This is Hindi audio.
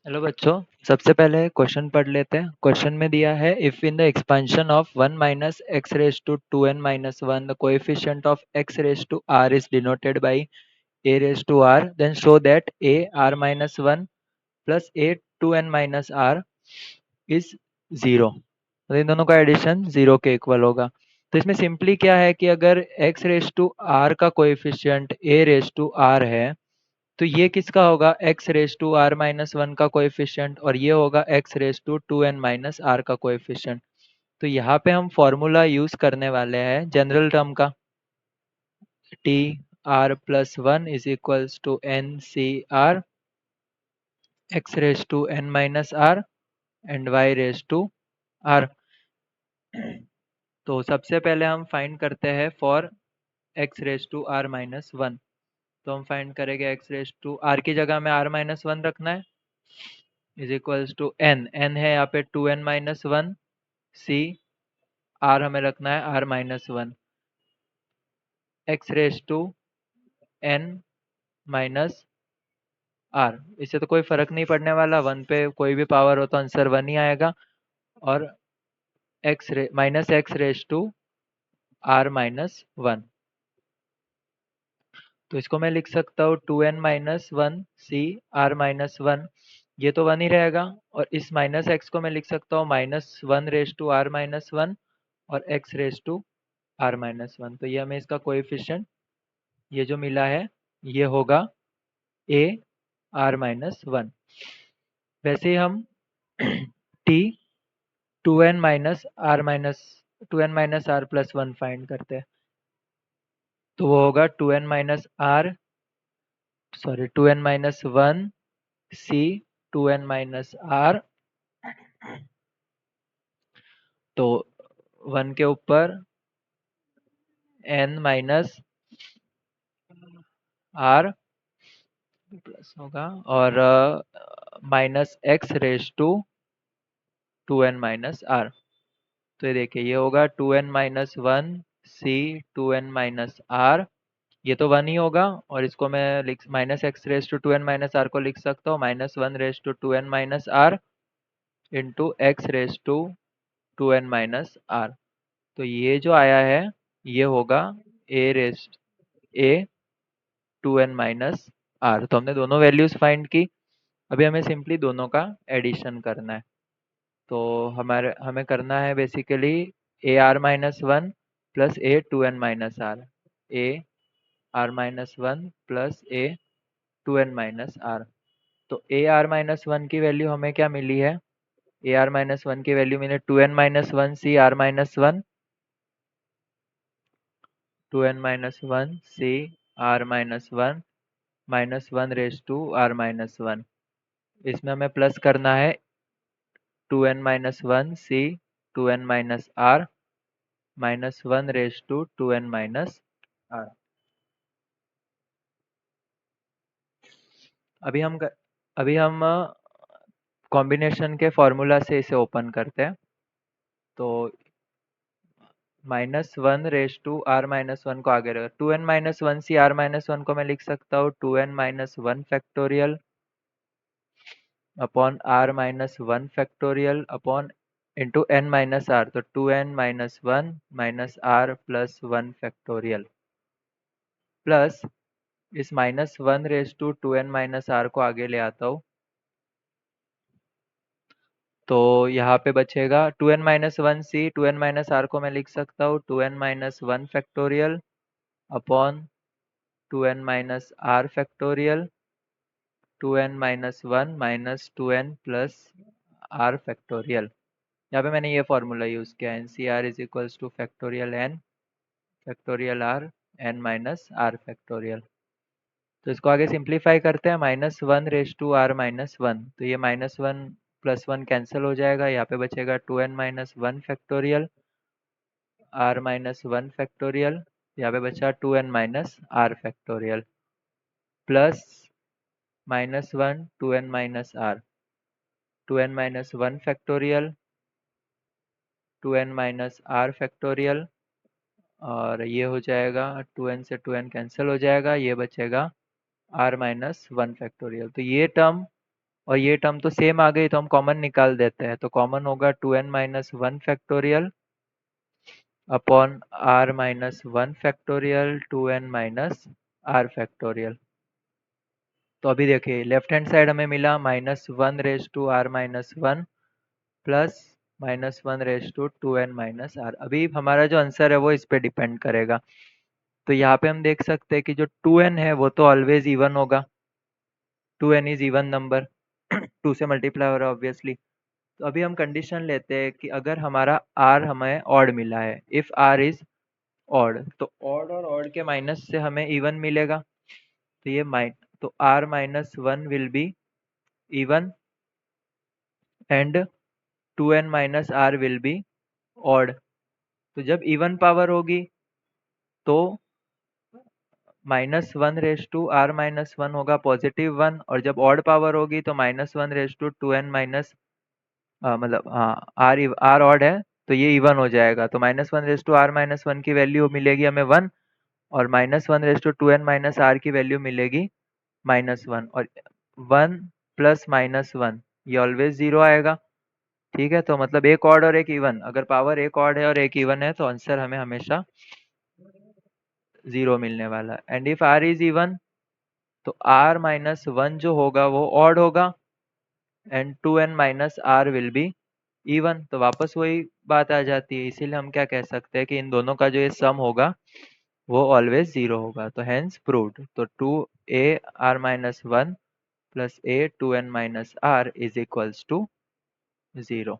हेलो बच्चों। सबसे पहले क्वेश्चन पढ़ लेते हैं। क्वेश्चन में दिया है if in the expansion of 1 minus X raise to 2n minus 1 the coefficient of x raise to r is denoted by a raise to r then show that a r minus 1 plus a 2n minus r is zero. तो इन दोनों का एडिशन जीरो के इक्वल होगा। तो इसमें सिंपली क्या है कि अगर x रेज टू r का coefficient a raise to r है तो ये किसका होगा x raise to are minus one का कोएफिशिएंट और ये होगा x raise to two N minus R का कोएफिशिएंट। तो यहाँ पे हम फॉर्मूला यूज करने वाले हैं जनरल टर्म का T R plus one is equals to N C R X raise to N minus R and Y raise to are. तो सबसे पहले हम फाइंड करते हैं for X raise to are minus one. तो हम फाइंड करेंगे एक्स रेज टू आर की जगह में आर माइनस वन रखना है is equals to N N है यहाँ पे two N minus one C R हमें रखना है R minus one X raise to N minus R. इससे तो कोई फर्क नहीं पड़ने वाला, वन पे कोई भी पावर हो तो आंसर वन ही आएगा। और x raise to are minus one, तो इसको मैं लिख सकता हूँ two N minus one C are minus one, ये तो वन ही रहेगा। और इस माइनस एक्स को मैं लिख सकता हूँ minus one raise to are minus one और x raise to are minus one. तो ये हमें इसका कोएफिशिएंट ये जो मिला है ये होगा ए आर माइनस वन। वैसे ही हम T two N minus are plus one find करते हैं। तो वो होगा two N minus one C two N minus are. तो वन के ऊपर एन माइनस आर प्लस होगा और minus X raise to two N minus are. तो ये देखिए ये होगा two N minus one C two N minus R, ये तो वन ही होगा। और इसको मैं लिख minus X raise to two N minus are को लिख सकता हूँ minus one raise to two N minus R into X raise to two N minus are. तो ये जो आया है ये होगा A two N minus are. तो हमने दोनों वैल्यूज फाइंड की। अभी हमें सिंपली दोनों का एडिशन करना है। तो हमारे हमें करना है basically A R minus one plus A two N minus R, A R minus one plus A two N minus are. तो ए आर माइनस वन की वैल्यू हमें क्या मिली है, ए आर माइनस वन की वैल्यू मिली two N minus one C are minus one, two N minus one C are minus one raise to are minus one. इसमें हमें प्लस करना है to N minus one C two N minus R minus one raise to two N minus R. अभी हम अभी हम कॉम्बिनेशन के फॉर्मूला से इसे ओपन करते हैं। तो minus one raise to are minus one को आगे रखा, two N minus one C are minus one को मैं लिख सकता हूँ two N minus one factorial upon r minus one factorial upon into n minus are. तो two N minus one minus are plus one factorial plus इस minus one raise to two N minus are को आगे ले आता हूँ। तो यहाँ पे बचेगा two N minus one C two N minus are को मैं लिख सकता हूँ two N minus one factorial upon two N minus R factorial two N minus one minus two N plus R factorial. यहाँ पे मैंने ये फॉर्मूला यूज़ किया N C R is equals to factorial N factorial R N minus R factorial. तो इसको आगे सिंप्लीफाई करते हैं minus one raise to are minus one. तो ये minus one plus one cancel हो जाएगा, यहाँ पे बचेगा two N minus one factorial R minus one factorial, यहाँ पे बचा two N minus R factorial plus minus one two N minus R, two N minus one factorial two N minus R factorial और ये हो जाएगा टू एन से टू एन कैंसिल हो जाएगा, ये बचेगा आर माइनस वन फैक्टोरियल। तो ये टर्म और ये टर्म तो सेम आ गई, तो हम कॉमन निकाल देते हैं। तो कॉमन होगा 2n-1 factorial upon r-1 factorial 2n-r factorial. तो अभी देखिए लेफ्ट हैंड साइड हमें मिला -1 प्लस -1 अभी हमारा जो आंसर है वो इस पे डिपेंड करेगा। तो यहाँ पे हम देख सकते हैं कि जो 2n है वो तो ऑलवेज इवन होगा, 2n इज इवन नंबर, 2 से मल्टीप्लाई हो रहा है ऑब्वियसली। तो अभी हम कंडीशन लेते हैं कि अगर हमारा r हमें ऑड मिला है, इफ r इज ऑड, तो ऑड और ऑड के माइनस से हमें इवन मिलेगा। तो ये तो r-1 will be even and 2n-r will be odd. तो जब इवन पावर होगी तो -1 होगा +1, और जब ऑड पावर होगी तो मतलब हाँ, आर ऑड है तो ये इवन हो जाएगा। तो -1 की वैल्यू मिलेगी हमें 1, और -1 की वैल्यू मिलेगी -1, और 1 प्लस -1 ये ऑलवेज 0 आएगा। ठीक है, तो मतलब एक ऑड और एक इवन, अगर पावर एक ऑड है और एक इवन है तो आंसर हमें हमेशा 0 मिलने वाला है। And if r is even तो r-1 जो होगा वो ऑड होगा and 2n-r will be even. तो वापस वही बात आ जाती है, इसीलिए हम क्या कह सकते हैं कि इन दोनों का जो ये सम होगा वो ऑलवेज 0 होगा। तो हेंस प्रूव्ड। तो 2ar-1 plus a 2n-r is equals to 0।